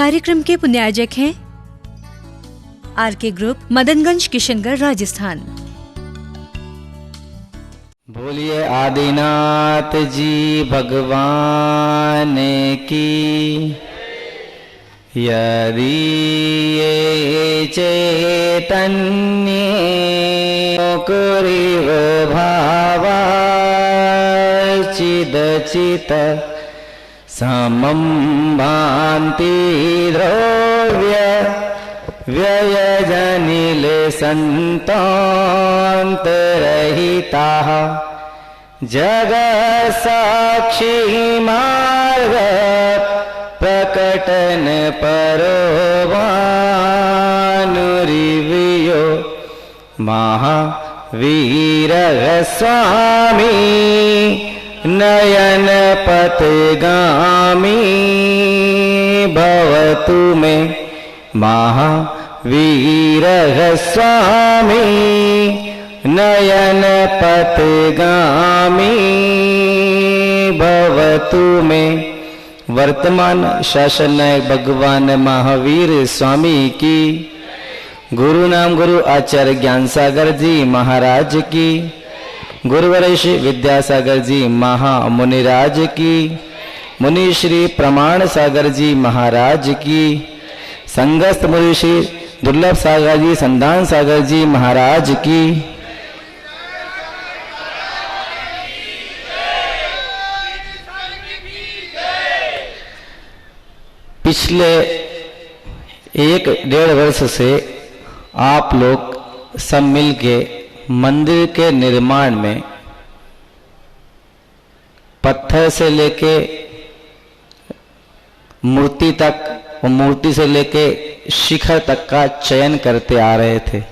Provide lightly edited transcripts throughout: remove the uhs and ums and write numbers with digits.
कार्यक्रम के पुण्यायोजक हैं आरके ग्रुप, मदनगंज, किशनगढ़, राजस्थान। बोलिए आदिनाथ जी भगवान की। यदि ये चैतन्य कुरिव भावा चिदचित समं भान्ति द्रव्य व्ययजनिल संतान्तरहिताः जगत् साक्षी मार्ग प्रकटन परोवानुरिवियो महावीरः स्वामी नयन पथगामी भवतु मे महावीरः स्वामी नयन पथगामी भवतु मे। वर्तमान शासन नायक भगवान महावीर स्वामी की, गुरु नाम गुरु आचार्य ज्ञान सागर जी महाराज की, गुरुवरेश विद्यासागर जी महामुनिराज की, मुनि श्री प्रमाण सागर जी महाराज की, संगस्त मुनि श्री दुर्लभ सागर जी संधान सागर जी महाराज की। पिछले 1-1.5 वर्ष से आप लोग सब मिलके मंदिर के निर्माण में पत्थर से लेके मूर्ति तक और मूर्ति से लेके शिखर तक का चयन करते आ रहे थे।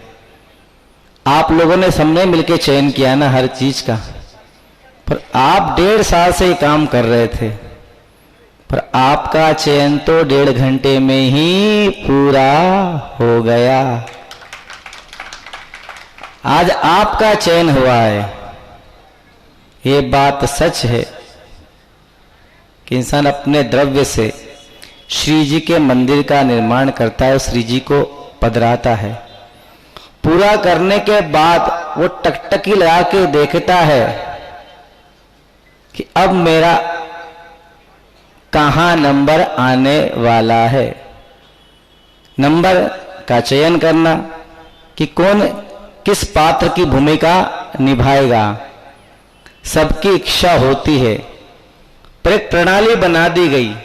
आप लोगों ने सबने मिलके चयन किया ना हर चीज का, पर आप 1.5 साल से काम कर रहे थे, पर आपका चयन तो 1.5 घंटे में ही पूरा हो गया। आज आपका चयन हुआ है। ये बात सच है कि इंसान अपने द्रव्य से श्री जी के मंदिर का निर्माण करता है, श्री जी को पधराता है। पूरा करने के बाद वो टकटकी लगा के देखता है कि अब मेरा कहाँ नंबर आने वाला है। नंबर का चयन करना कि कौन किस पात्र की भूमिका निभाएगा, सबकी इच्छा होती है, पर एक प्रणाली बना दी गई।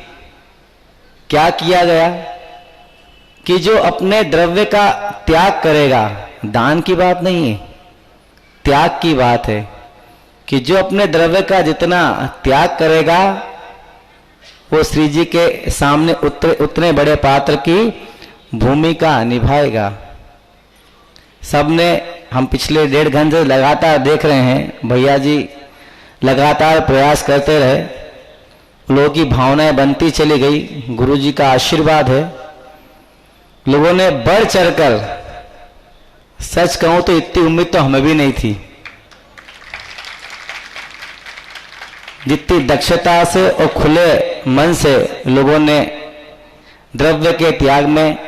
क्या किया गया कि जो अपने द्रव्य का त्याग करेगा, दान की बात नहीं है, त्याग की बात है, कि जो अपने द्रव्य का जितना त्याग करेगा वो श्री जी के सामने उतने बड़े पात्र की भूमिका निभाएगा। सबने, हम पिछले 1.5 घंटे लगातार देख रहे हैं, भैया जी लगातार प्रयास करते रहे, लोगों की भावनाएं बनती चली गई। गुरु जी का आशीर्वाद है। लोगों ने बढ़ चढ़कर, सच कहूं तो इतनी उम्मीद तो हमें भी नहीं थी, जितनी दक्षता से और खुले मन से लोगों ने द्रव्य के त्याग में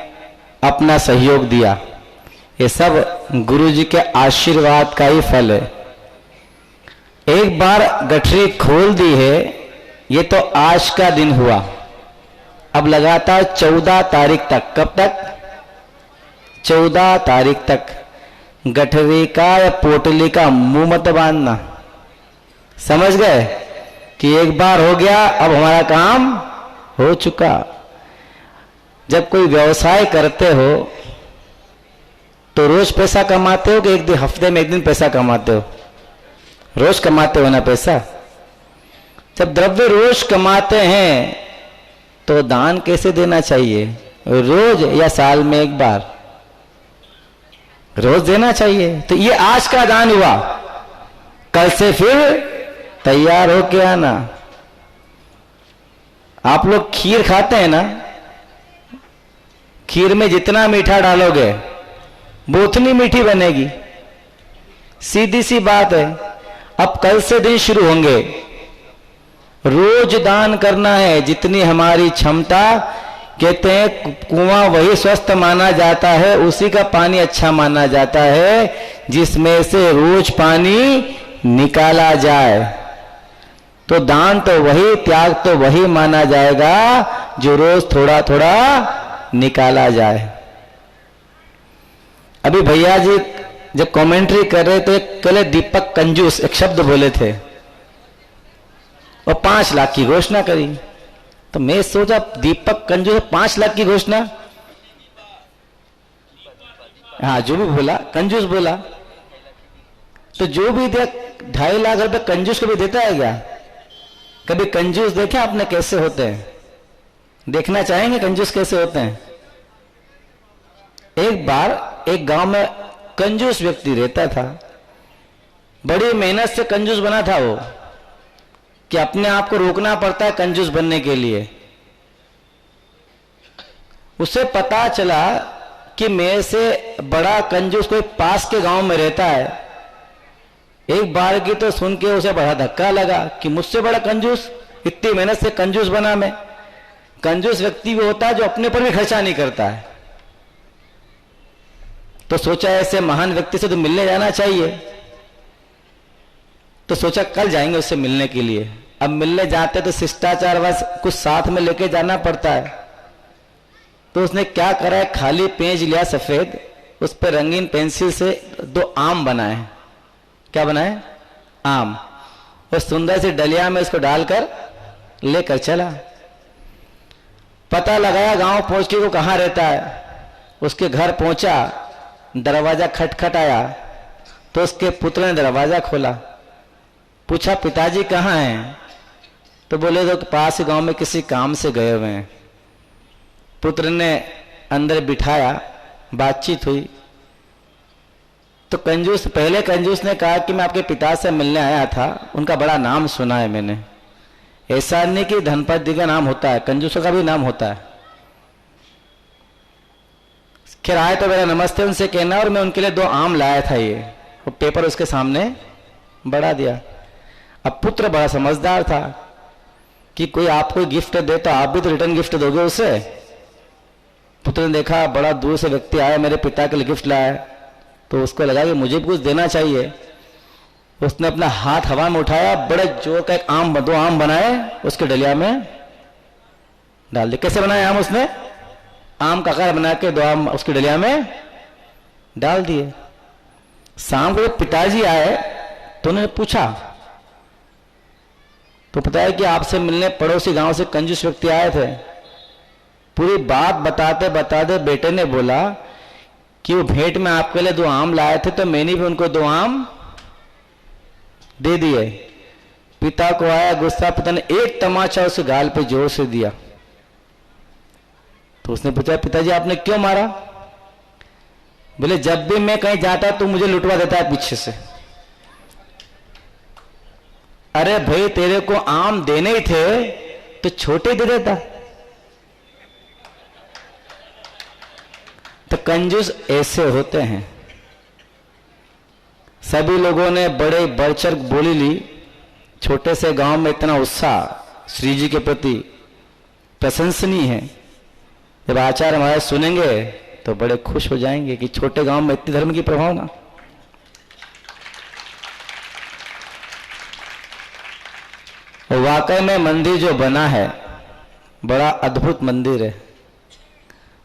अपना सहयोग दिया। ये सब गुरु जी के आशीर्वाद का ही फल है। एक बार गठरी खोल दी है, ये तो आज का दिन हुआ। अब लगातार 14 तारीख तक, कब तक? 14 तारीख तक गठरी का या पोटली का मुंह मत बांधना। समझ गए कि एक बार हो गया, अब हमारा काम हो चुका। जब कोई व्यवसाय करते हो तो रोज पैसा कमाते हो कि एक दिन, हफ्ते में एक दिन पैसा कमाते हो? रोज कमाते हो ना पैसा। जब द्रव्य रोज कमाते हैं तो दान कैसे देना चाहिए? रोज या साल में एक बार रोज देना चाहिए। तो ये आज का दान हुआ, कल से फिर तैयार होके आना। आप लोग खीर खाते हैं ना, खीर में जितना मीठा डालोगे वो उतनी मीठी बनेगी। सीधी सी बात है। अब कल से दिन शुरू होंगे, रोज दान करना है जितनी हमारी क्षमता, कहते हैं कुआं वही स्वस्थ माना जाता है, उसी का पानी अच्छा माना जाता है जिसमें से रोज पानी निकाला जाए। तो दान तो वही, त्याग तो वही माना जाएगा जो रोज थोड़ा थोड़ा निकाला जाए। अभी भैया जी जब कमेंट्री कर रहे थे, कल दीपक कंजूस एक शब्द बोले थे और 5 लाख की घोषणा करी। तो मैं सोचा दीपक कंजूस 5 लाख की घोषणा, हाँ जो भी बोला कंजूस बोला, तो जो भी दे 2.5 लाख रुपए कंजूस को भी देता है क्या? कभी कंजूस देखे आपने कैसे होते हैं? देखना चाहेंगे कंजूस कैसे होते हैं? एक बार एक गांव में कंजूस व्यक्ति रहता था, बड़ी मेहनत से कंजूस बना था वो, कि अपने आप को रोकना पड़ता है कंजूस बनने के लिए। उसे पता चला कि मेरे से बड़ा कंजूस कोई पास के गांव में रहता है। एक बार की तो सुन के उसे बड़ा धक्का लगा कि मुझसे बड़ा कंजूस, इतनी मेहनत से कंजूस बना मैं। कंजूस व्यक्ति भी होता है जो अपने पर भी खर्चा नहीं करता है। तो सोचा ऐसे महान व्यक्ति से तो मिलने जाना चाहिए, तो सोचा कल जाएंगे उससे मिलने के लिए। अब मिलने जाते तो शिष्टाचार बस कुछ साथ में लेके जाना पड़ता है। तो उसने क्या करा है, खाली पेज लिया सफेद, उस पर रंगीन पेंसिल से 2 आम बनाए। क्या बनाए? आम। और सुंदर सी डलिया में इसको डालकर लेकर चला। पता लगाया गांव पहुंच के वो कहां रहता है। उसके घर पहुंचा, दरवाजा खटखटाया तो उसके पुत्र ने दरवाजा खोला। पूछा पिताजी कहाँ हैं? तो बोले तो पास गांव में किसी काम से गए हुए हैं। पुत्र ने अंदर बिठाया, बातचीत हुई। तो पहले कंजूस ने कहा कि मैं आपके पिता से मिलने आया था, उनका बड़ा नाम सुना है मैंने। ऐसा नहीं कि धनपति का नाम होता है, कंजूसों का भी नाम होता है। खैर आए तो मेरा नमस्ते उनसे कहना, और मैं उनके लिए 2 आम लाया था। ये वो पेपर उसके सामने बढ़ा दिया। अब पुत्र बड़ा समझदार था कि कोई आपको गिफ्ट दे तो आप भी तो रिटर्न गिफ्ट दोगे उसे। पुत्र ने देखा बड़ा दूर से व्यक्ति आया, मेरे पिता के लिए गिफ्ट लाया, तो उसको लगा कि मुझे भी कुछ देना चाहिए। उसने अपना हाथ हवा में उठाया, बड़े जोर का एक आम 2 आम बनाए, उसके डलिया में डाल दिए। कैसे बनाए आम? उसने आम का आकार बना के 2 आम उसकी डलिया में डाल दिए। शाम को पिताजी आए तो उन्होंने पूछा, तो पता है कि आपसे मिलने पड़ोसी गांव से कंजूस व्यक्ति आए थे। पूरी बात बताते बताते बेटे ने बोला कि वो भेंट में आपके लिए 2 आम लाए थे, तो मैंने भी उनको 2 आम दे दिए। पिता को आया गुस्सा, पिता ने एक तमाचा उसके गाल पे जोर से दिया। तो उसने पूछा पिताजी आपने क्यों मारा? बोले जब भी मैं कहीं जाता तो मुझे लुटवा देता है पीछे से। अरे भाई तेरे को आम देने ही थे तो छोटे दे देता। तो कंजूस ऐसे होते हैं। सभी लोगों ने बड़े बढ़चढ़ बोली ली। छोटे से गांव में इतना उत्साह श्री जी के प्रति प्रशंसनीय है। जब आचार्य महाराज सुनेंगे तो बड़े खुश हो जाएंगे कि छोटे गांव में इतनी धर्म की प्रभावना। वाकई में मंदिर जो बना है बड़ा अद्भुत मंदिर है।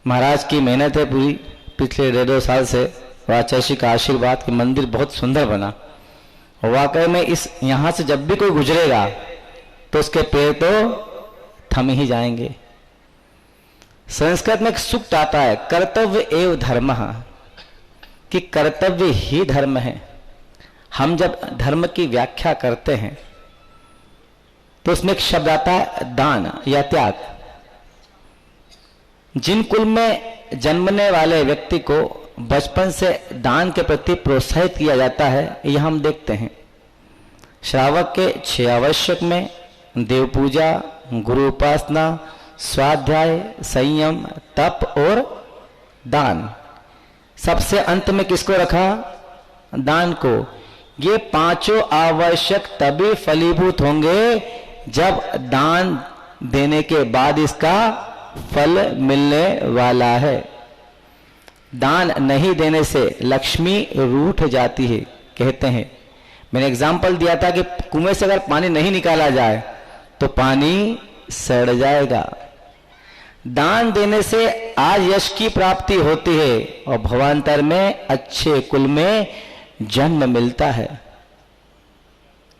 महाराज की मेहनत है पूरी, पिछले 1.5 साल से आचार्य जी का आशीर्वाद कि मंदिर बहुत सुंदर बना। वाकई में इस यहां से जब भी कोई गुजरेगा तो उसके पैर तो थम ही जाएंगे। संस्कृत में एक सूक्त आता है, कर्तव्य एव धर्म, कि कर्तव्य ही धर्म है। हम जब धर्म की व्याख्या करते हैं तो उसमें एक शब्द आता है दान या त्याग। जिन कुल में जन्मने वाले व्यक्ति को बचपन से दान के प्रति प्रोत्साहित किया जाता है, यह हम देखते हैं। श्रावक के 6 आवश्यक में देव पूजा, गुरु उपासना, स्वाध्याय, संयम, तप और दान। सबसे अंत में किसको रखा? दान को। ये 5 आवश्यक तभी फलीभूत होंगे जब दान देने के बाद इसका फल मिलने वाला है। दान नहीं देने से लक्ष्मी रूठ जाती है। कहते हैं, मैंने एग्जाम्पल दिया था कि कुएं से अगर पानी नहीं निकाला जाए तो पानी सड़ जाएगा। दान देने से आज यश की प्राप्ति होती है और भवांतर में अच्छे कुल में जन्म मिलता है।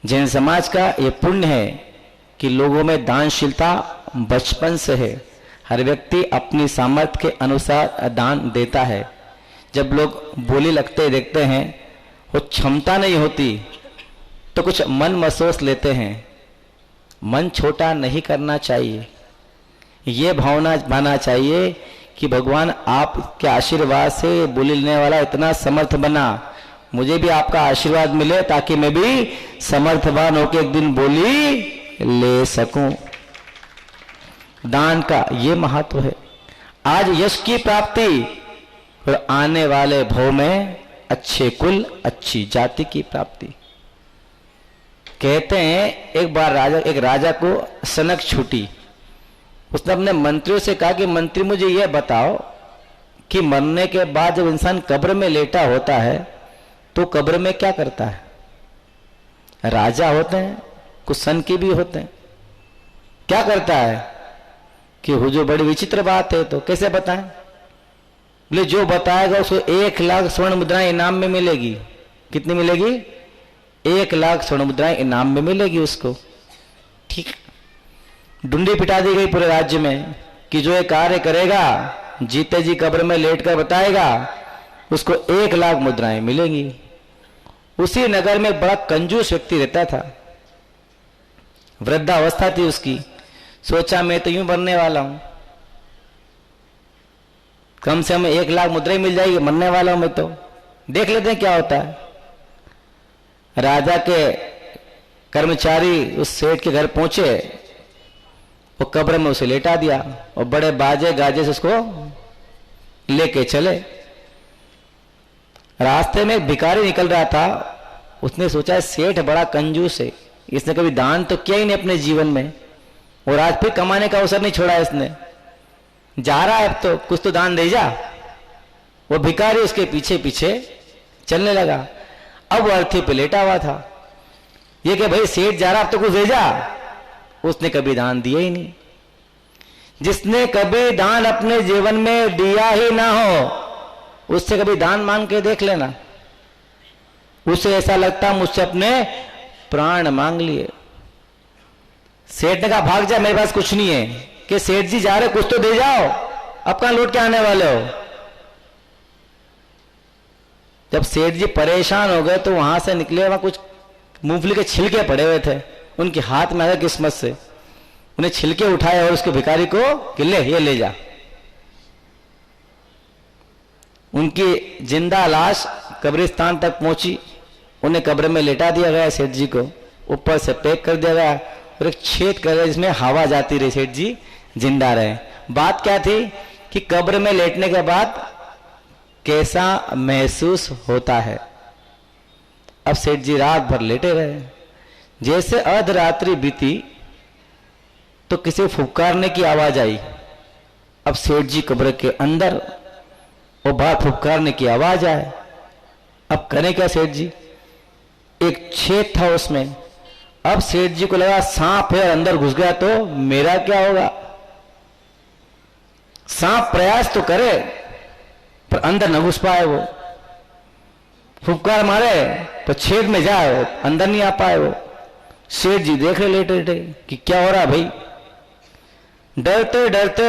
जैन समाज का ये पुण्य है कि लोगों में दानशीलता बचपन से है। हर व्यक्ति अपनी सामर्थ्य के अनुसार दान देता है। जब लोग बोली लगते देखते हैं, वो क्षमता नहीं होती तो कुछ मन महसूस लेते हैं। मन छोटा नहीं करना चाहिए। ये भावना बनाना चाहिए कि भगवान आपके आशीर्वाद से बोली लेने वाला इतना समर्थ बना, मुझे भी आपका आशीर्वाद मिले ताकि मैं भी समर्थवान होकर एक दिन बोली ले सकूं। दान का ये महत्व है। आज यश की प्राप्ति और आने वाले भव में अच्छे कुल अच्छी जाति की प्राप्ति। कहते हैं एक राजा को सनक छूटी। उसने अपने मंत्रियों से कहा कि मंत्री मुझे यह बताओ कि मरने के बाद जब इंसान कब्र में लेटा होता है तो कब्र में क्या करता है? राजा होते हैं, कुछ सन की भी होते हैं, क्या करता है कि हुजूर बड़ी विचित्र बात है। तो कैसे बताएं? बोले जो बताएगा उसको 1 लाख स्वर्ण मुद्राएं इनाम में मिलेगी। कितनी मिलेगी? 1 लाख स्वर्ण मुद्राएं इनाम में मिलेगी उसको। ठीक, डुंडी पिटा दी गई पूरे राज्य में कि जो ये कार्य करेगा, जीते जी कब्र में लेटकर बताएगा, उसको 1 लाख मुद्राएं मिलेंगी। उसी नगर में बड़ा कंजूस व्यक्ति रहता था। वृद्धावस्था थी उसकी। सोचा मैं तो यूं बनने वाला हूं, कम से कम 1 लाख मुद्राएं मिल जाएगी, मरने वाला हूं मैं तो, देख लेते हैं क्या होता है। राजा के कर्मचारी उस सेठ के घर पहुंचे, वो कब्र में उसे लेटा दिया और बड़े बाजे गाजे से उसको लेके चले। रास्ते में एक भिखारी निकल रहा था। उसने सोचा सेठ बड़ा कंजूस है, इसने कभी दान तो किया ही नहीं अपने जीवन में और आज फिर कमाने का अवसर नहीं छोड़ा इसने, जा रहा है अब तो कुछ तो दान दे जा। वो भिखारी उसके पीछे पीछे चलने लगा। अब वो अर्थी पे लेटा हुआ था। ये कि भाई सेठ जा रहा अब तो कुछ दे जा। उसने कभी दान दिया ही नहीं। जिसने कभी दान अपने जीवन में दिया ही ना हो उससे कभी दान मांग के देख लेना। उसे ऐसा लगता मुझसे अपने प्राण मांग लिए। सेठ ने कहा भाग जा, मेरे पास कुछ नहीं है। कि सेठ जी जा रहे, कुछ तो दे जाओ, अब कहां लौट के आने वाले हो। जब सेठ जी परेशान हो गए तो वहां से निकले, वहां कुछ मूंगफली के छिलके पड़े हुए थे, उनके हाथ में आया किस्मत से। उन्हें छिलके उठाए और उसके भिखारी को कि ले ये ले जा। उनकी जिंदा लाश कब्रिस्तान तक पहुंची। उन्हें कब्र में लेटा दिया गया सेठ जी को, ऊपर से पैक कर दिया गया और एक छेद कर दिया जिसमें हवा जाती रही, सेठ जी जिंदा रहे। बात क्या थी कि कब्र में लेटने के बाद कैसा महसूस होता है। अब सेठ जी रात भर लेटे रहे। जैसे अर्धरात्रि बीती तो किसी फुफकारने की आवाज आई। अब सेठ जी कब्र के अंदर और बाहर फुफकारने की आवाज आए। अब करें क्या सेठ जी? एक छेद था उसमें। अब सेठ जी को लगा सांप है, अंदर घुस गया तो मेरा क्या होगा। सांप प्रयास तो करे पर अंदर न घुस पाए। वो फुफकार मारे तो छेद में जाए, अंदर नहीं आ पाए। वो सेठ जी देख रहे लेटे लेटे कि क्या हो रहा भाई। डरते डरते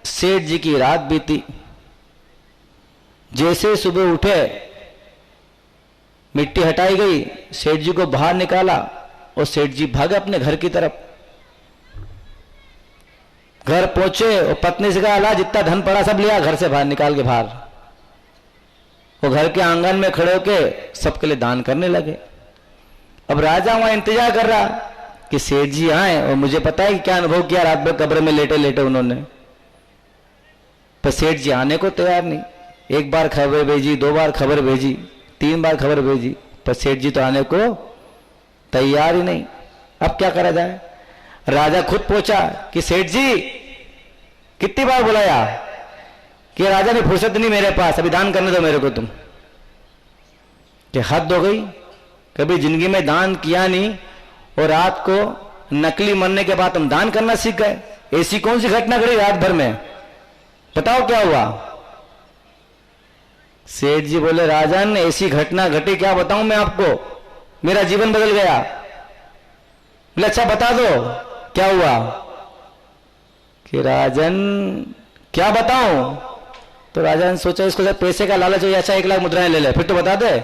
सेठ जी की रात बीती। जैसे सुबह उठे, मिट्टी हटाई गई, सेठ जी को बाहर निकाला और सेठ जी भागे अपने घर की तरफ। घर पहुंचे और पत्नी से कहा ला जितना धन पड़ा सब लिया घर से बाहर निकाल के बाहर। वो घर के आंगन में खड़े होके सबके लिए दान करने लगे। अब राजा वहां इंतजार कर रहा कि सेठ जी आए और मुझे पता है कि क्या अनुभव किया रात भर कब्र में लेटे लेटे उन्होंने। पर सेठ जी आने को तैयार नहीं। 1 बार खबर भेजी, 2 बार खबर भेजी, 3 बार खबर भेजी, पर सेठ जी तो आने को तैयार ही नहीं। अब क्या करा जाए? राजा खुद पूछा कि सेठ जी कितनी बार बुलाया कि राजा ने फुर्सत नहीं मेरे पास, अभी दान करने दो मेरे को तुम। कि हद हो गई, कभी जिंदगी में दान किया नहीं और रात को नकली मरने के बाद तुम दान करना सीख गए। ऐसी कौन सी घटना घटी रात भर में, बताओ क्या हुआ? सेठ जी बोले राजन ऐसी घटना घटी, क्या बताऊं मैं आपको, मेरा जीवन बदल गया। बोले अच्छा बता दो क्या हुआ? कि राजन क्या बताऊं? तो राजन सोचा इसको जब पैसे का लालच हो, अच्छा 1 लाख मुद्राएं ले ले फिर तो बता दे।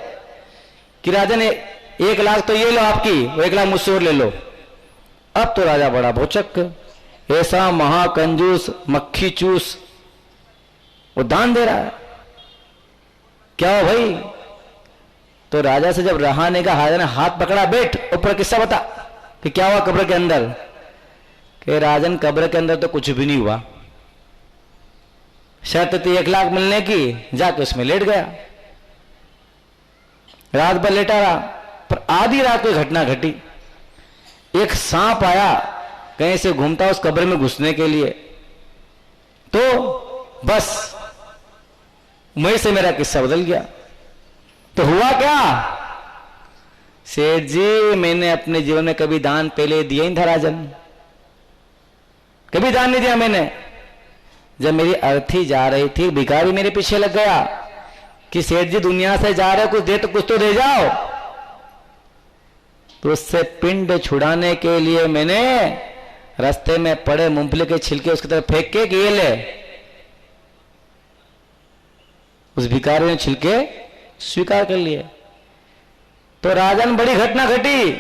कि राजन 1 लाख तो ये लो आपकी, वो 1 लाख मुझसे और ले लो। अब तो राजा बड़ा भौचक, ऐसा महाकंजूस मक्खी चूस वो दान दे रहा है, क्या हो भाई? तो राजा से जब रहाने का राजा ने हाथ पकड़ा, बैठ ऊपर किस्सा बता कि क्या हुआ कब्र के अंदर। कि राजन कब्र के अंदर तो कुछ भी नहीं हुआ, शर्त थी 1 लाख मिलने की, जाके उसमें लेट गया, रात भर लेटा रहा। पर आधी रात कोई घटना घटी, एक सांप आया कहीं से घूमता उस कब्र में घुसने के लिए, तो बस वहीं से मेरा किस्सा बदल गया। तो हुआ क्या? सेठ जी मैंने अपने जीवन में कभी दान पहले दिया ही था राजन, कभी दान नहीं दिया मैंने। जब मेरी अर्थी जा रही थी, भिखारी मेरे पीछे लग गया कि सेठ जी दुनिया से जा रहे हो, कुछ दे तो कुछ तो दे जाओ। तो उससे पिंड छुड़ाने के लिए मैंने रास्ते में पड़े मूंगफली के छिलके उसकी तरफ फेंक के कि ये ले। उस भिखारी ने छिलके स्वीकार कर लिए। तो राजन बड़ी घटना घटी।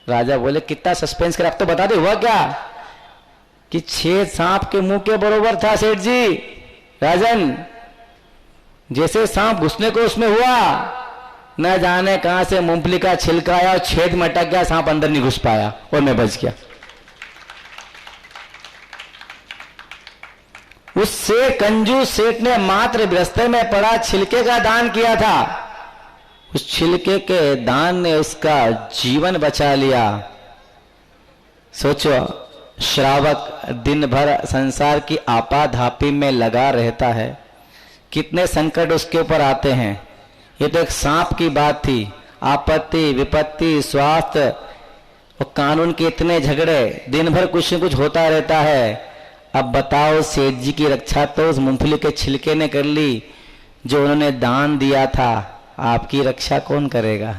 राजा बोले कितना सस्पेंस कर, अब तो बता दे हुआ क्या? कि 6 सांप के मुंह के बरोबर था सेठ जी। राजन जैसे सांप घुसने को उसमें हुआ, न जाने कहां से मूंगफली का छिलका आया और छेद में अटक गया, सांप अंदर नहीं घुस पाया और मैं बच गया। उससे कंजूस सेठ ने मात्र रास्ते में पड़ा छिलके का दान किया था। उस छिलके के दान ने उसका जीवन बचा लिया। सोचो, श्रावक दिन भर संसार की आपाधापी में लगा रहता है, कितने संकट उसके ऊपर आते हैं। ये तो एक सांप की बात थी, आपत्ति विपत्ति स्वास्थ्य और कानून के इतने झगड़े, दिन भर कुछ न कुछ होता रहता है। अब बताओ, सेठ जी की रक्षा तो उस मूंगफली के छिलके ने कर ली जो उन्होंने दान दिया था, आपकी रक्षा कौन करेगा?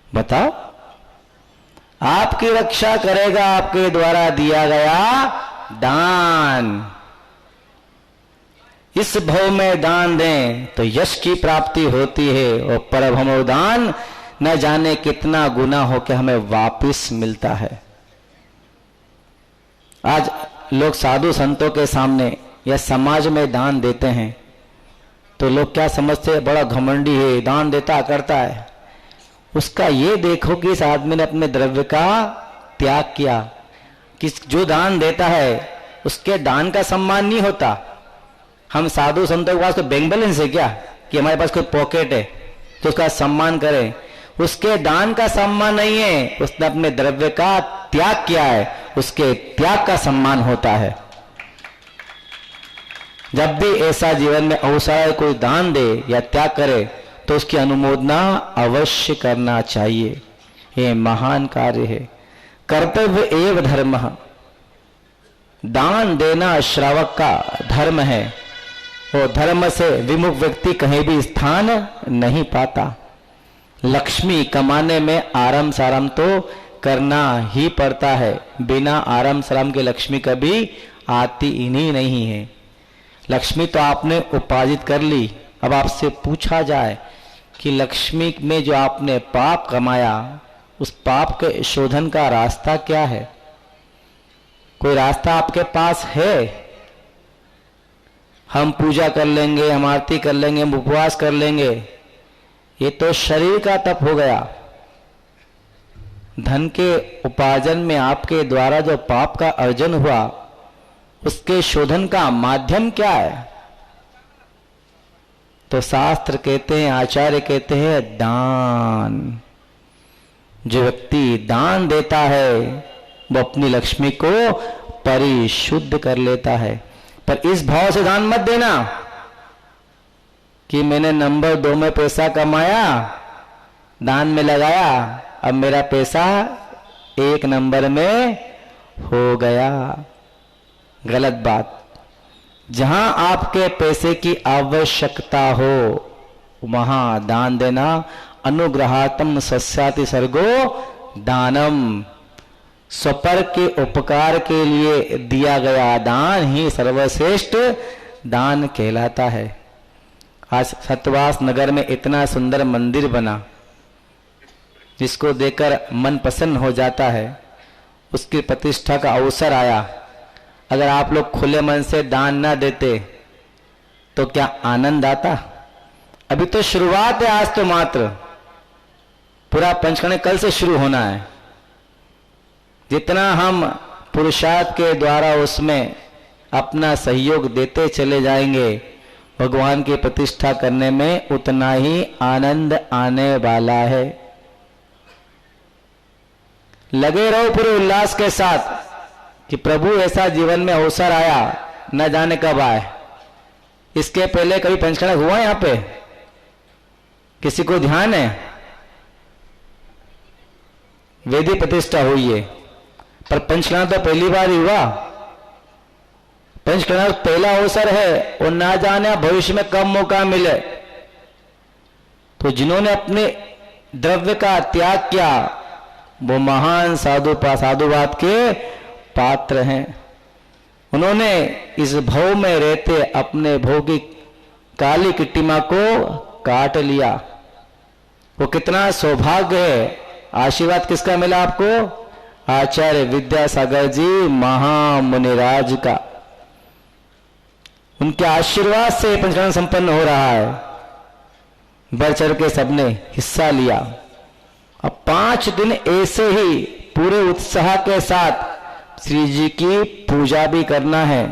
बताओ, आपकी रक्षा करेगा आपके द्वारा दिया गया दान। इस भव में दान दें तो यश की प्राप्ति होती है, और परभवो दान न जाने कितना गुना हो के हमें वापस मिलता है। आज लोग साधु संतों के सामने या समाज में दान देते हैं तो लोग क्या समझते हैं, बड़ा घमंडी है, दान देता करता है। उसका ये देखो कि इस आदमी ने अपने द्रव्य का त्याग किया। कि जो दान देता है उसके दान का सम्मान नहीं होता। हम साधु संतों के पास तो बैंक बैलेंस है क्या कि हमारे पास कोई पॉकेट है तो उसका सम्मान करें? उसके दान का सम्मान नहीं है, उसने अपने द्रव्य का त्याग किया है, उसके त्याग का सम्मान होता है। जब भी ऐसा जीवन में अवसर कोई दान दे या त्याग करे तो उसकी अनुमोदना अवश्य करना चाहिए। ये महान कार्य है, कर्तव्य एव धर्म। दान देना श्रावक का धर्म है, और धर्म से विमुख व्यक्ति कहीं भी स्थान नहीं पाता। लक्ष्मी कमाने में आराम साराम तो करना ही पड़ता है, बिना आराम साराम के लक्ष्मी कभी आती ही नहीं है। लक्ष्मी तो आपने उपार्जित कर ली। अब आपसे पूछा जाए कि लक्ष्मी में जो आपने पाप कमाया, उस पाप के शोधन का रास्ता क्या है? कोई रास्ता आपके पास है? हम पूजा कर लेंगे, हम आरती कर लेंगे, हम उपवास कर लेंगे, ये तो शरीर का तप हो गया। धन के उपार्जन में आपके द्वारा जो पाप का अर्जन हुआ, उसके शोधन का माध्यम क्या है? तो शास्त्र कहते हैं, आचार्य कहते हैं, दान। जो व्यक्ति दान देता है वो अपनी लक्ष्मी को परिशुद्ध कर लेता है। पर इस भाव से दान मत देना कि मैंने नंबर 2 में पैसा कमाया, दान में लगाया, अब मेरा पैसा 1 नंबर में हो गया। गलत बात। जहां आपके पैसे की आवश्यकता हो वहां दान देना। अनुग्रहातम सस्याति सर्गो दानम। स्वपर के उपकार के लिए दिया गया दान ही सर्वश्रेष्ठ दान कहलाता है। आज सतवास नगर में इतना सुंदर मंदिर बना जिसको देखकर मन प्रसन्न हो जाता है। उसकी प्रतिष्ठा का अवसर आया। अगर आप लोग खुले मन से दान ना देते तो क्या आनंद आता? अभी तो शुरुआत है, आज तो मात्र। पूरा पंचकर्म कल से शुरू होना है। जितना हम पुरुषार्थ के द्वारा उसमें अपना सहयोग देते चले जाएंगे, भगवान की प्रतिष्ठा करने में उतना ही आनंद आने वाला है। लगे रहो पूरे उल्लास के साथ कि प्रभु ऐसा जीवन में अवसर आया, न जाने कब आए। इसके पहले कभी पंचकर्म हुआ यहां पे? किसी को ध्यान है? वेदी प्रतिष्ठा हुई है, पर पंचकर्म तो पहली बार ही हुआ। पंचकर्म पहला अवसर है और ना जाने भविष्य में कब मौका मिले। तो जिन्होंने अपने द्रव्य का त्याग किया वो महान साधुवाद के पात्र हैं। उन्होंने इस भव में रहते अपने भौतिक काली किट्टिमा को काट लिया। वो कितना सौभाग्य है। आशीर्वाद किसका मिला आपको? आचार्य विद्यासागर जी महामुनिराज का। उनके आशीर्वाद से पंचकर्म संपन्न हो रहा है। बढ़ चढ़ के सबने हिस्सा लिया। अब 5 दिन ऐसे ही पूरे उत्साह के साथ श्री जी की पूजा भी करना है।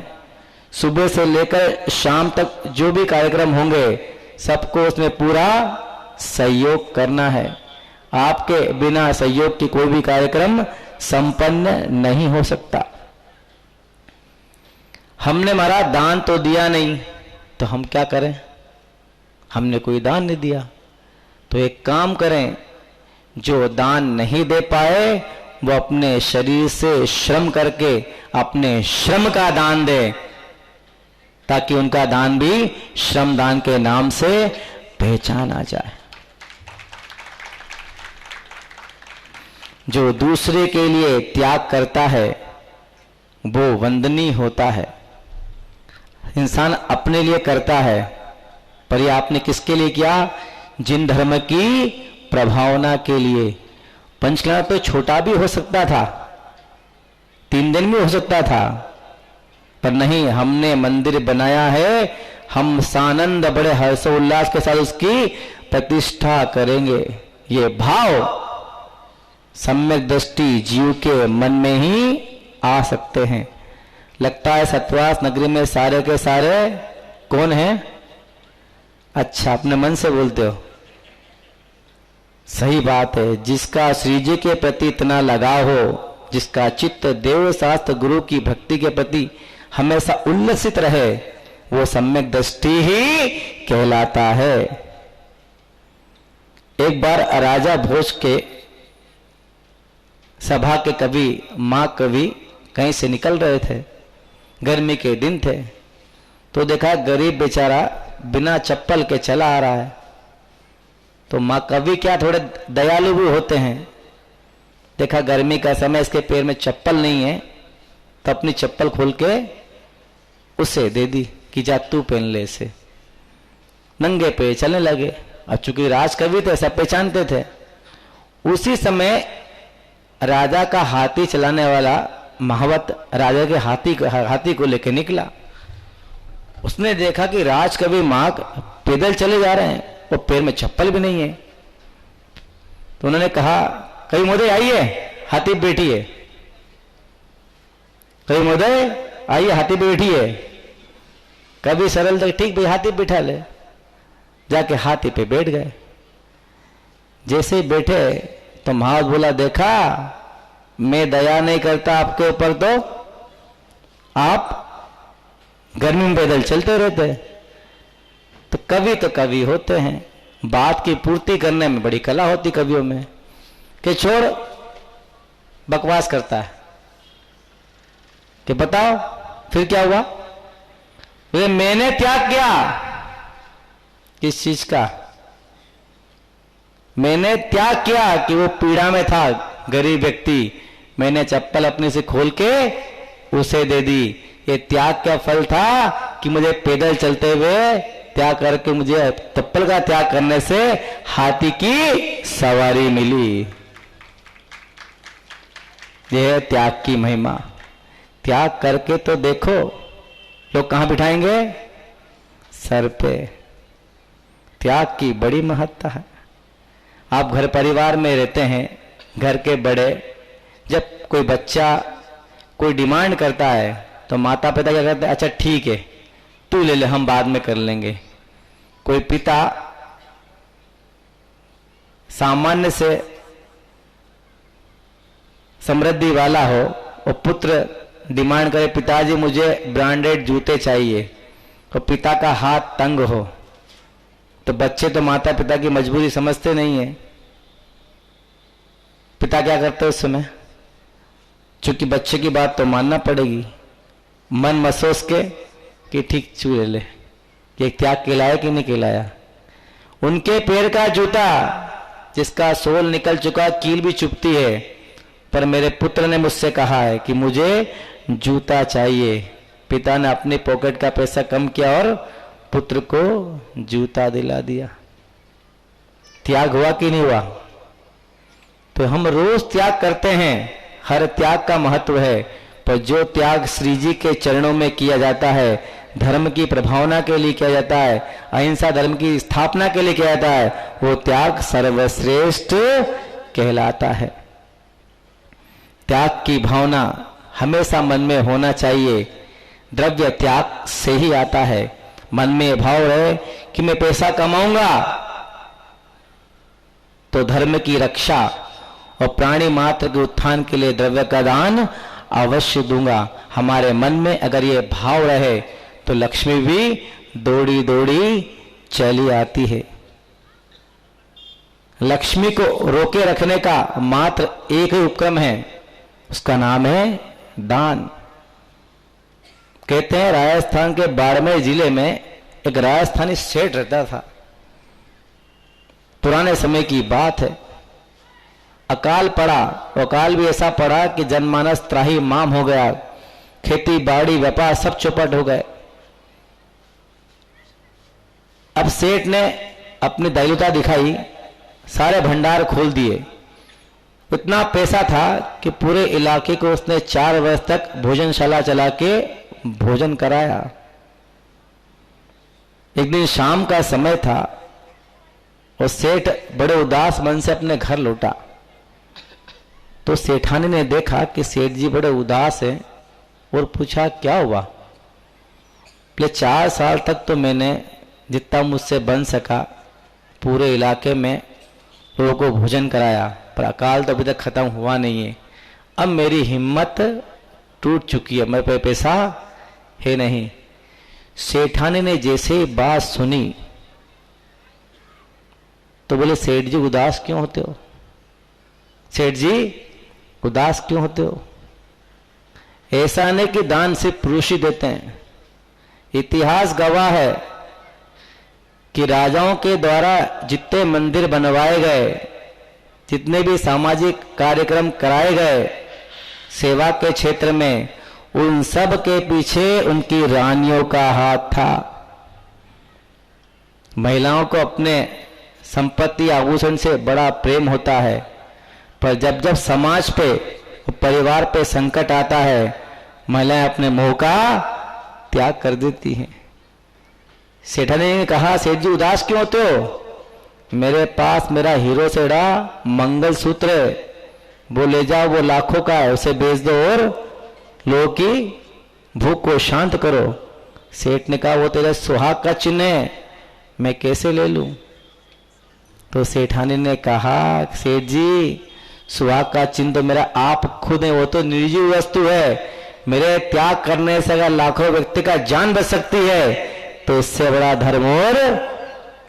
सुबह से लेकर शाम तक जो भी कार्यक्रम होंगे सबको उसमें पूरा सहयोग करना है। आपके बिना सहयोग की कोई भी कार्यक्रम संपन्न नहीं हो सकता। हमने हमारा दान तो दिया नहीं तो हम क्या करें? हमने कोई दान नहीं दिया तो एक काम करें, जो दान नहीं दे पाए वो अपने शरीर से श्रम करके अपने श्रम का दान दे, ताकि उनका दान भी श्रम दान के नाम से पहचाना जाए। जो दूसरे के लिए त्याग करता है वो वंदनीय होता है। इंसान अपने लिए करता है, पर ये आपने किसके लिए किया? जिन धर्म की प्रभावना के लिए। पंचकर्म तो छोटा भी हो सकता था, 3 दिन भी हो सकता था, पर नहीं, हमने मंदिर बनाया है। हम सानंद बड़े हर्षोल्लास के साथ उसकी प्रतिष्ठा करेंगे। ये भाव सम्यक दृष्टि जीव के मन में ही आ सकते हैं। लगता है सतवास नगरी में सारे के सारे कौन हैं? अच्छा, अपने मन से बोलते हो। सही बात है। जिसका श्री जी के प्रति इतना लगाव हो, जिसका चित्त देव शास्त्र गुरु की भक्ति के प्रति हमेशा उल्लसित रहे, वो सम्यक दृष्टि ही कहलाता है। एक बार राजा भोज के सभा के कवि मां कवि कहीं से निकल रहे थे। गर्मी के दिन थे तो देखा गरीब बेचारा बिना चप्पल के चला आ रहा है। तो मां कवि क्या थोड़े दयालु भी होते हैं। देखा गर्मी का समय, इसके पैर में चप्पल नहीं है, तो अपनी चप्पल खोल के उसे दे दी कि जा तू पहन ले इसे। नंगे पे चलने लगे। अब चूंकि राज कवि थे, सब पहचानते थे। उसी समय राजा का हाथी चलाने वाला महावत राजा के हाथी को लेकर निकला। उसने देखा कि राज कवि मां पैदल चले जा रहे हैं और पैर में चप्पल भी नहीं है। तो उन्होंने कहा, कवि महोदय आइए, हाथी पे बैठिए। कवि महोदय आइए, हाथी पे बैठिए। कवि सरल तक, ठीक भाई हाथी बैठा ले। जाके हाथी पे बैठ गए। जैसे ही बैठे तो महावत बोला, देखा मैं दया नहीं करता आपके ऊपर तो आप गर्मी में पैदल चलते रहते। तो कवि होते हैं, बात की पूर्ति करने में बड़ी कला होती कवियों में, कि छोड़ बकवास करता है कि बताओ फिर क्या हुआ। बोले मैंने त्याग किया। किस चीज का? मैंने त्याग किया कि वो पीड़ा में था गरीब व्यक्ति, मैंने चप्पल अपने से खोल के उसे दे दी। ये त्याग का फल था कि मुझे पैदल चलते हुए त्याग करके, मुझे चप्पल का त्याग करने से हाथी की सवारी मिली। यह है त्याग की महिमा। त्याग करके तो देखो, लोग कहां बिठाएंगे? सर पे। त्याग की बड़ी महत्ता है। आप घर परिवार में रहते हैं, घर के बड़े, जब कोई बच्चा कोई डिमांड करता है तो माता पिता क्या करते हैं? अच्छा ठीक है तू ले ले, हम बाद में कर लेंगे। कोई पिता सामान्य से समृद्धि वाला हो और पुत्र डिमांड करे पिताजी मुझे ब्रांडेड जूते चाहिए, तो पिता का हाथ तंग हो, तो बच्चे तो माता पिता की मजबूरी समझते नहीं है। पिता क्या करते उस समय? चूंकि बच्चे की बात तो मानना पड़ेगी, मन महसूस के कि ठीक चू ले ले, कि त्याग कहलाया कि नहीं कहलाया। उनके पैर का जूता जिसका सोल निकल चुका, कील भी चुभती है, पर मेरे पुत्र ने मुझसे कहा है कि मुझे जूता चाहिए। पिता ने अपनी पॉकेट का पैसा कम किया और पुत्र को जूता दिला दिया। त्याग हुआ कि नहीं हुआ? तो हम रोज त्याग करते हैं, हर त्याग का महत्व है, पर जो त्याग श्री जी के चरणों में किया जाता है, धर्म की प्रभावना के लिए किया जाता है, अहिंसा धर्म की स्थापना के लिए किया जाता है, वो त्याग सर्वश्रेष्ठ कहलाता है। त्याग की भावना हमेशा मन में होना चाहिए। द्रव्य त्याग से ही आता है। मन में भाव रहे कि मैं पैसा कमाऊंगा तो धर्म की रक्षा और प्राणी मात्र के उत्थान के लिए द्रव्य का दान अवश्य दूंगा। हमारे मन में अगर ये भाव रहे तो लक्ष्मी भी दौड़ी दौड़ी चली आती है। लक्ष्मी को रोके रखने का मात्र एक ही उपक्रम है, उसका नाम है दान। कहते हैं राजस्थान के बाड़मेर जिले में एक राजस्थानी सेठ रहता था। पुराने समय की बात है। अकाल पड़ा, अकाल भी ऐसा पड़ा कि जनमानस त्राही माम हो गया, खेती बाड़ी व्यापार सब चौपट हो गए। अब सेठ ने अपनी दयालुता दिखाई, सारे भंडार खोल दिए। इतना पैसा था कि पूरे इलाके को उसने 4 वर्ष तक भोजनशाला चला के भोजन कराया। एक दिन शाम का समय था और सेठ बड़े उदास मन से अपने घर लौटा। तो सेठानी ने देखा कि सेठ जी बड़े उदास हैं और पूछा क्या हुआ? बोले 4 साल तक तो मैंने जितना मुझसे बन सका पूरे इलाके में लोगों को भोजन कराया, पर अकाल तो अभी तक खत्म हुआ नहीं है। अब मेरी हिम्मत टूट चुकी है, मेरे पे पैसा है नहीं। सेठानी ने जैसे बात सुनी तो बोले सेठ जी उदास क्यों होते हो? सेठ जी उदास क्यों होते हो? ऐसा नहीं कि दान सिर्फ पुरुष ही देते हैं। इतिहास गवाह है कि राजाओं के द्वारा जितने मंदिर बनवाए गए, जितने भी सामाजिक कार्यक्रम कराए गए सेवा के क्षेत्र में, उन सब के पीछे उनकी रानियों का हाथ था। महिलाओं को अपने संपत्ति आभूषण से बड़ा प्रेम होता है, पर जब जब समाज पे परिवार पे संकट आता है, महिलाएं अपने मोह का त्याग कर देती हैं। सेठानी ने कहा सेठ जी उदास क्यों होते हो? मेरे पास मेरा हीरो से जड़ा मंगलसूत्र है, वो ले जाओ, वो लाखों का है, उसे बेच दो और लोगों की भूख को शांत करो। सेठ ने कहा वो तेरा सुहाग का चिन्ह है, मैं कैसे ले लूं? तो सेठानी ने कहा सेठ जी सुहाग का चिन्ह तो मेरा आप खुद है, वो तो निर्जीव वस्तु है, मेरे त्याग करने से अगर लाखों व्यक्ति का जान बच सकती है तो इससे बड़ा धर्म और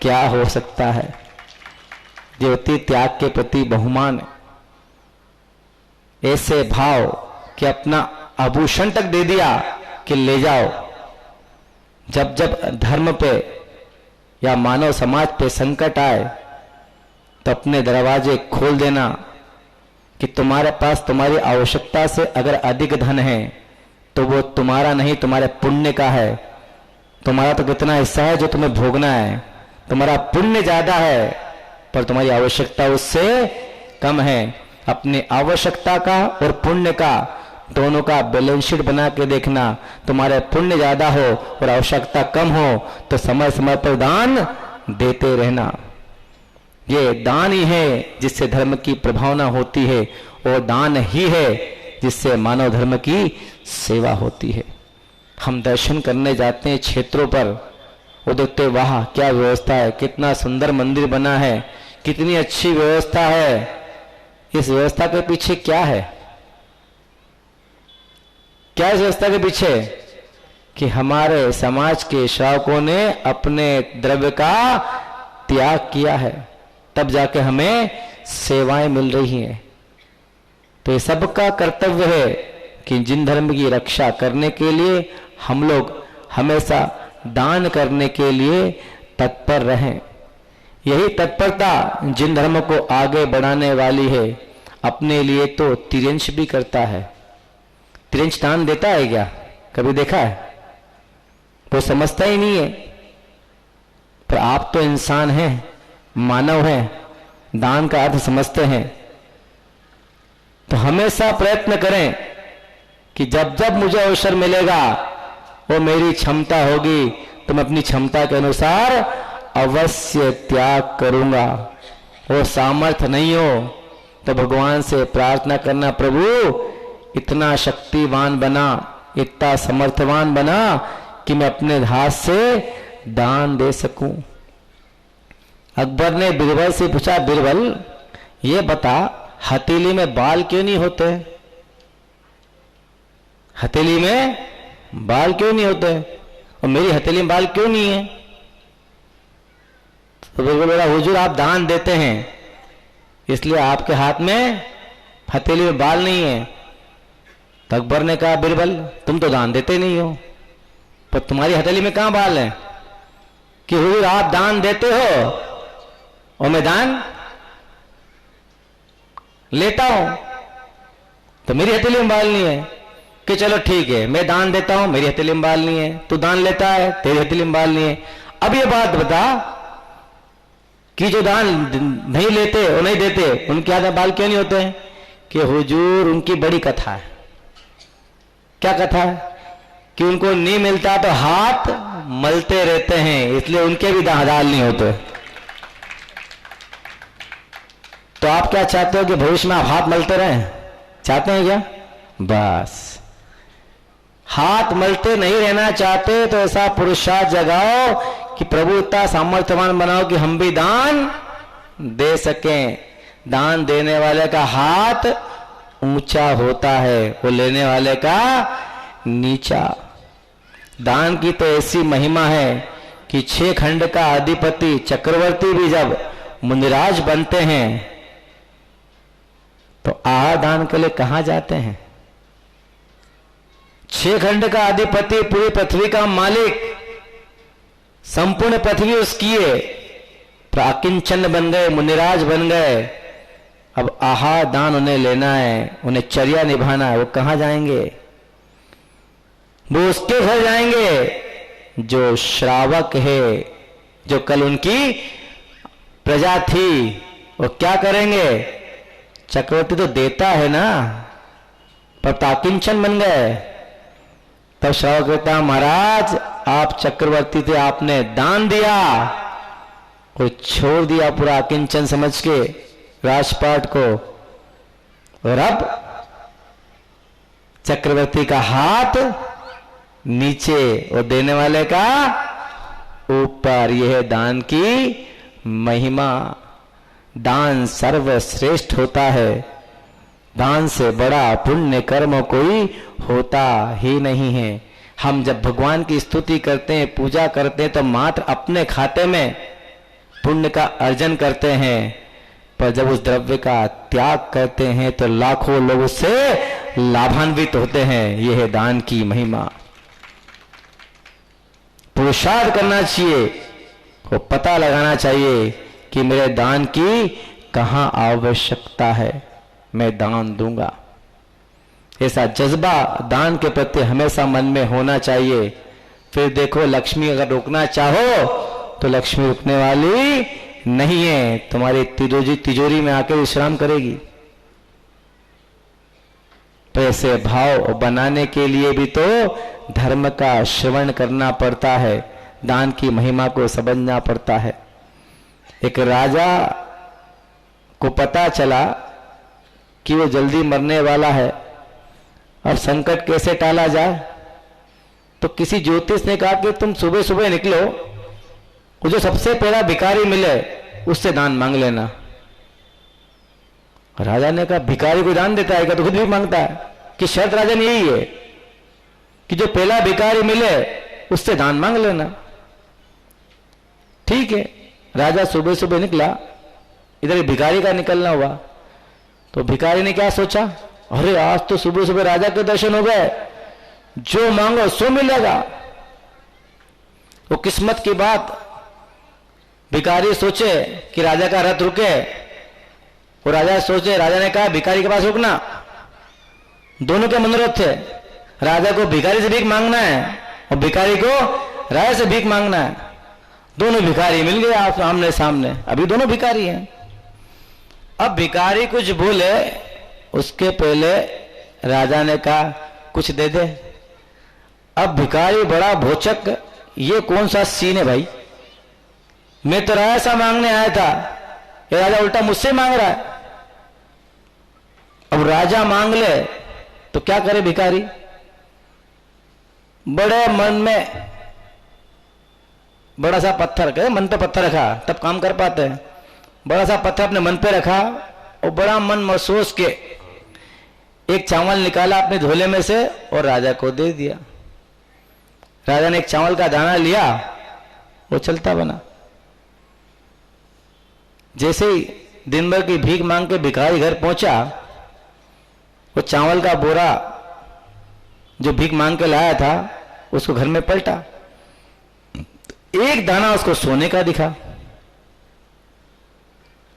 क्या हो सकता है। ज्योति त्याग के प्रति बहुमान है। ऐसे भाव कि अपना आभूषण तक दे दिया कि ले जाओ। जब जब धर्म पे या मानव समाज पे संकट आए तो अपने दरवाजे खोल देना कि तुम्हारे पास तुम्हारी आवश्यकता से अगर अधिक धन है तो वो तुम्हारा नहीं, तुम्हारे पुण्य का है। तुम्हारा तो कितना हिस्सा है जो तुम्हें भोगना है, तुम्हारा पुण्य ज्यादा है पर तुम्हारी आवश्यकता उससे कम है। अपनी आवश्यकता का और पुण्य का दोनों का बैलेंस शीट बना के देखना। तुम्हारे पुण्य ज्यादा हो और आवश्यकता कम हो तो समय समय पर दान देते रहना। ये दान ही है जिससे धर्म की प्रभावना होती है और दान ही है जिससे मानव धर्म की सेवा होती है। हम दर्शन करने जाते हैं क्षेत्रों पर, वो देखते वाह क्या व्यवस्था है, कितना सुंदर मंदिर बना है, कितनी अच्छी व्यवस्था है। इस व्यवस्था के पीछे क्या है? क्या इस व्यवस्था के पीछे? कि हमारे समाज के श्रावकों ने अपने द्रव्य का त्याग किया है, तब जाके हमें सेवाएं मिल रही हैं। तो ये सबका कर्तव्य है कि जिन धर्म की रक्षा करने के लिए हम लोग हमेशा दान करने के लिए तत्पर रहें। यही तत्परता जिन धर्म को आगे बढ़ाने वाली है। अपने लिए तो तिरंश भी करता है। तिरंश दान देता है क्या? कभी देखा है? वो समझता ही नहीं है। पर आप तो इंसान हैं, मानव हैं, दान का अर्थ समझते हैं। तो हमेशा प्रयत्न करें कि जब जब मुझे अवसर मिलेगा वो मेरी क्षमता होगी तो मैं अपनी क्षमता के अनुसार अवश्य त्याग करूंगा। वो सामर्थ्य नहीं हो तो भगवान से प्रार्थना करना, प्रभु इतना शक्तिवान बना, इतना समर्थवान बना कि मैं अपने हाथ से दान दे सकूं। अकबर ने बीरबल से पूछा, बीरबल ये बता हथेली में बाल क्यों नहीं होते? हथेली में बाल क्यों नहीं होते और मेरी हथेली में बाल क्यों नहीं है? तो बीरबल बोला, हुजूर आप दान देते हैं इसलिए आपके हाथ में हथेली में बाल नहीं है। तो अकबर ने कहा, बीरबल तुम तो दान देते नहीं हो पर तुम्हारी हथेली में कहां बाल है? कि हुजूर आप दान देते हो और मैं दान लेता हूं तो मेरी हथेली में बाल नहीं है। कि चलो ठीक है, मैं दान देता हूं, मेरी हथेली में बाल नहीं है, तू दान लेता है, तेरी हथेली में बाल नहीं है। अब ये बात बता कि जो दान नहीं लेते और नहीं देते उनके हाथ में बाल क्यों नहीं होते हैं? कि हुजूर उनकी बड़ी कथा है। क्या कथा है? कि उनको नहीं मिलता तो हाथ मलते रहते हैं, इसलिए उनके भी दाल नहीं होते। तो आप क्या चाहते हो कि भविष्य में आप हाथ मलते रहें? चाहते हैं क्या? बस हाथ मलते नहीं रहना चाहते तो ऐसा पुरुषार्थ जगाओ कि प्रभु इतना सामर्थ्यवान बनाओ कि हम भी दान दे सकें। दान देने वाले का हाथ ऊंचा होता है, वो लेने वाले का नीचा। दान की तो ऐसी महिमा है कि 6 खंड का अधिपति चक्रवर्ती भी जब मुनिराज बनते हैं तो आहार दान के लिए कहां जाते हैं? 6 खंड का अधिपति, पूरी पृथ्वी का मालिक, संपूर्ण पृथ्वी उसकी है, प्राकिंचन बन गए, मुनिराज बन गए। अब आहार दान उन्हें लेना है, उन्हें चर्या निभाना है। वो कहां जाएंगे? वो उसके घर जाएंगे जो श्रावक है, जो कल उनकी प्रजा थी। वो क्या करेंगे? चक्रवर्ती तो देता है ना, पर प्राकिंचन बन गए। तब श्रावक कहता, महाराज आप चक्रवर्ती थे, आपने दान दिया, कोई छोड़ दिया पूरा किंचन समझ के राजपाट को। और अब चक्रवर्ती का हाथ नीचे और देने वाले का ऊपर। यह है दान की महिमा। दान सर्वश्रेष्ठ होता है। दान से बड़ा पुण्य कर्म कोई होता ही नहीं है। हम जब भगवान की स्तुति करते हैं, पूजा करते हैं, तो मात्र अपने खाते में पुण्य का अर्जन करते हैं, पर जब उस द्रव्य का त्याग करते हैं तो लाखों लोग उससे लाभान्वित होते हैं। यह है दान की महिमा। पुरुषार्थ करना चाहिए, वो पता लगाना चाहिए कि मेरे दान की कहां आवश्यकता है, मैं दान दूंगा। ऐसा जज्बा दान के प्रति हमेशा मन में होना चाहिए। फिर देखो, लक्ष्मी अगर रोकना चाहो तो लक्ष्मी रुकने वाली नहीं है, तुम्हारी तिजोरी में आकर विश्राम करेगी। तो ऐसे भाव बनाने के लिए भी तो धर्म का श्रवण करना पड़ता है, दान की महिमा को समझना पड़ता है। एक राजा को पता चला कि वो जल्दी मरने वाला है, अब संकट कैसे टाला जाए। तो किसी ज्योतिष ने कहा कि तुम सुबह सुबह निकलो, वो जो सबसे पहला भिखारी मिले उससे दान मांग लेना। राजा ने कहा भिखारी को दान देता है क्या? तो खुद भी मांगता है कि शर्त राजा ने यही है कि जो पहला भिखारी मिले उससे दान मांग लेना। ठीक है, राजा सुबह सुबह निकला, इधर भिखारी का निकलना हुआ। तो भिखारी ने क्या सोचा, अरे आज तो सुबह सुबह राजा के दर्शन हो गए, जो मांगो सो मिलेगा। वो किस्मत की बात, भिखारी सोचे कि राजा का रथ रुके, वो राजा सोचे, राजा ने कहा भिखारी के पास रुकना। दोनों के मनोरथ थे, राजा को भिखारी से भीख मांगना है और भिखारी को राजा से भीख मांगना है। दोनों भिखारी मिल गए आप सामने सामने, अभी दोनों भिखारी हैं। अब भिखारी कुछ बोले उसके पहले राजा ने कहा कुछ दे दे। अब भिखारी बड़ा भोचक, ये कौन सा सीन है भाई, मैं तो राजा सा मांगने आया था, ये राजा उल्टा मुझसे मांग रहा है। अब राजा मांग ले तो क्या करे भिखारी, बड़े मन में बड़ा सा पत्थर, कहे मन पे पत्थर रखा तब काम कर पाते हैं, बड़ा सा पत्थर अपने मन पे रखा और बड़ा मन महसूस के एक चावल निकाला अपने झोले में से और राजा को दे दिया। राजा ने एक चावल का दाना लिया, वो चलता बना। जैसे ही दिन भर की भीख मांग के भिखारी घर पहुंचा, वो चावल का बोरा जो भीख मांग के लाया था उसको घर में पलटा, एक दाना उसको सोने का दिखा,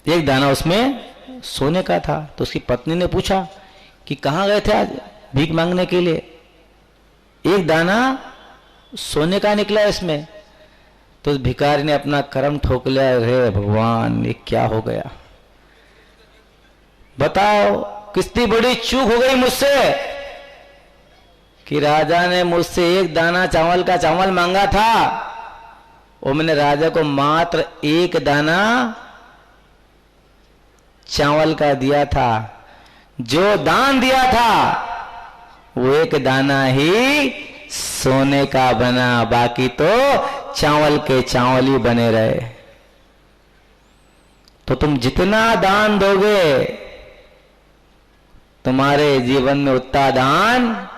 एक दाना उसमें सोने का था। तो उसकी पत्नी ने पूछा कि कहां गए थे आज भीख मांगने के लिए, एक दाना सोने का निकला इसमें। तो उस भिखारी ने अपना कर्म ठोक लिया, हे भगवान ये क्या हो गया, बताओ कितनी बड़ी चूक हो गई मुझसे कि राजा ने मुझसे एक दाना चावल का चावल मांगा था और मैंने राजा को मात्र एक दाना चावल का दिया था। जो दान दिया था वो एक दाना ही सोने का बना, बाकी तो चावल के चावल ही बने रहे। तो तुम जितना दान दोगे तुम्हारे जीवन में उतना दान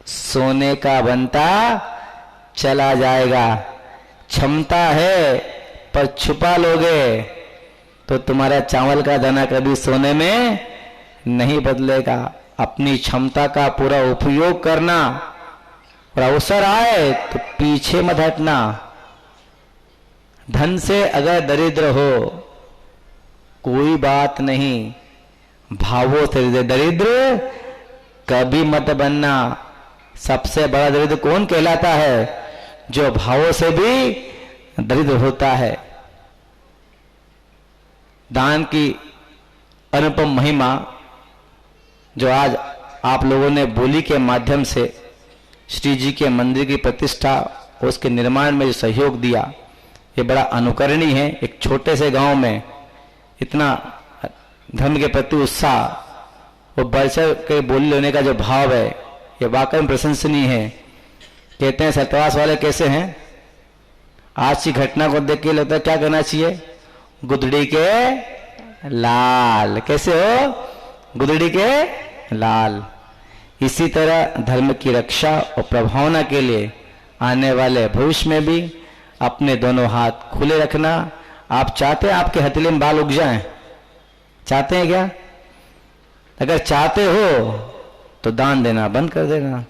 सोने का बनता चला जाएगा। क्षमता है पर छुपा लोगे तो तुम्हारा चावल का दाना कभी सोने में नहीं बदलेगा। अपनी क्षमता का पूरा उपयोग करना और अवसर आए तो पीछे मत हटना। धन से अगर दरिद्र हो कोई बात नहीं, भावों से दरिद्र कभी मत बनना। सबसे बड़ा दरिद्र कौन कहलाता है? जो भावों से भी दरिद्र होता है। दान की अनुपम महिमा जो आज आप लोगों ने बोली के माध्यम से श्री जी के मंदिर की प्रतिष्ठा और उसके निर्माण में जो सहयोग दिया, ये बड़ा अनुकरणीय है। एक छोटे से गांव में इतना धर्म के प्रति उत्साह, वो बढ़ चढ़ के बोली लेने का जो भाव है, ये वाकई में प्रशंसनीय है। कहते हैं सतवास वाले कैसे हैं, आज की घटना को देख के लगता है क्या करना चाहिए, गुदड़ी के लाल। कैसे हो? गुदड़ी के लाल। इसी तरह धर्म की रक्षा और प्रभावना के लिए आने वाले भविष्य में भी अपने दोनों हाथ खुले रखना। आप चाहते हैं आपके हथेली में बाल उग जाएं? चाहते हैं क्या? अगर चाहते हो तो दान देना बंद कर देना।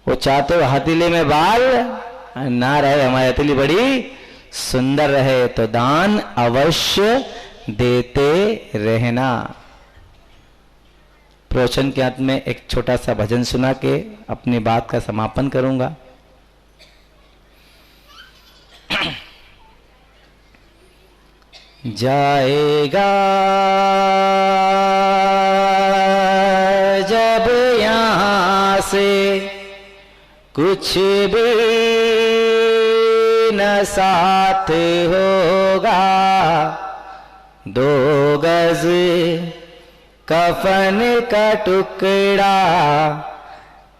वो चाहते हो हथेली में बाल ना रहे, हमारी हथेली बड़ी सुंदर रहे, तो दान अवश्य देते रहना। प्रवचन के अंत में एक छोटा सा भजन सुना के अपनी बात का समापन करूंगा। जाएगा जब यहाँ से कुछ भी न साथ होगा, 2 गज कफन का टुकड़ा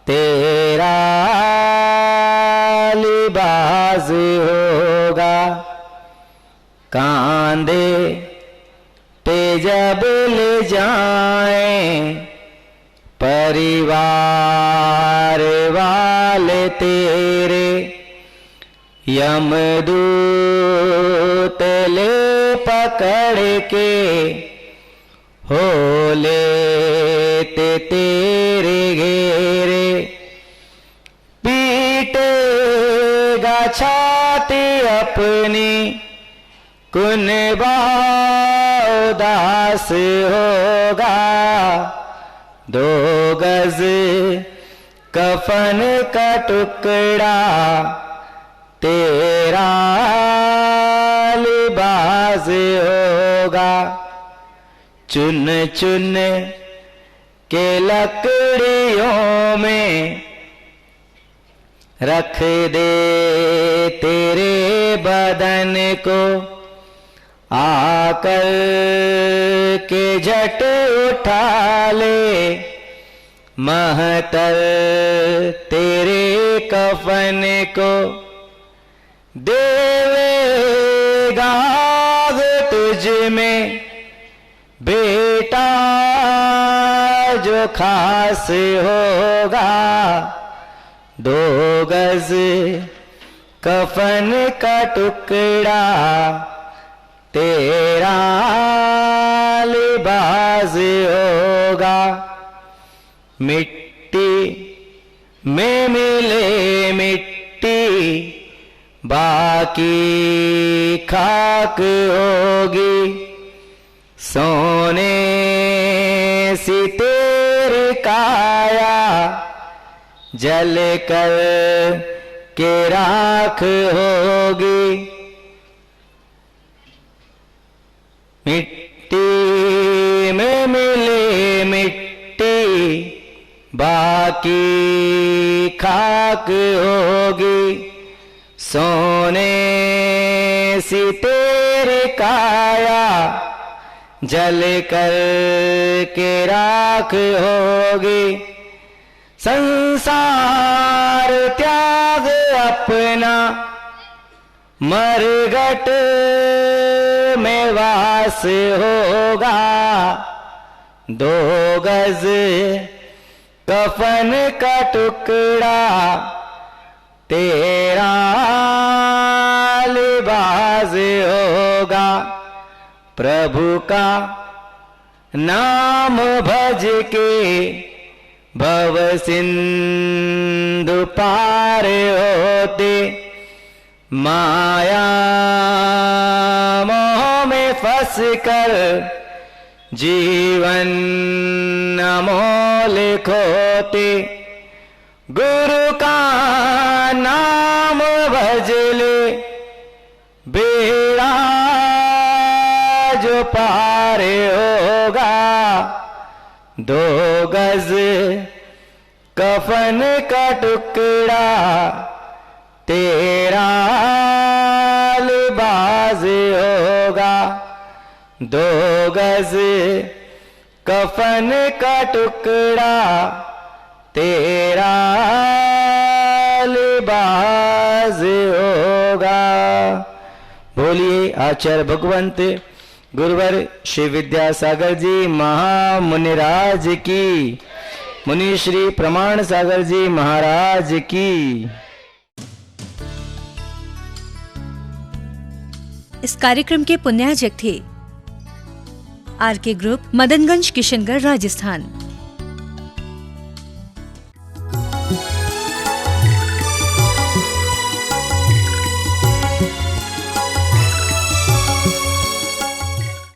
तेरा लिबास होगा। कांधे पे जब ले जाएं परिवार वाले तेरे, यमदूत ले पकड़ के हो लेते तेरे घेरे। पीटेगा छाती अपनी कुनबा उदास होगा, 2 गज कफन का टुकड़ा तेरा लिबास होगा। चुन चुन के लकड़ियों में रख दे तेरे बदन को, आकर के झट उठा ले महतर तेरे कफन को। देवेगा तुझ में बेटा जो खास होगा, 2 गज कफन का टुकड़ा तेरा लिबास होगा। मिट्टी में मिले मिट्टी बाकी खाक होगी, सोने सी तेरी काया जल कर के राख होगी। मिट्टी में मिले मिट्टी बाकी खाक होगी, सोने सी तेरी काया जल कर के राख होगी। संसार त्याग अपना मरघट में वास होगा, 2 गज कफन का टुकड़ा तेरा लिबास होगा। प्रभु का नाम भज के भव सिंधु पार होते, माया मोह में फंस कर जीवन अमोल खोते। गुरु का नाम भज ले बेड़ा जो पार होगा, 2 गज कफन का टुकड़ा तेरा लिबास होगा, 2 गज कफन का टुकड़ा तेरा लिबास होगा। बोलिए आचार्य भगवंत गुरुवर श्री विद्यासागर जी महामुनिराज की, मुनि श्री प्रमाण सागर जी महाराज की। इस कार्यक्रम के पुण्यार्जक थे आरके ग्रुप, मदनगंज, किशनगढ़, राजस्थान।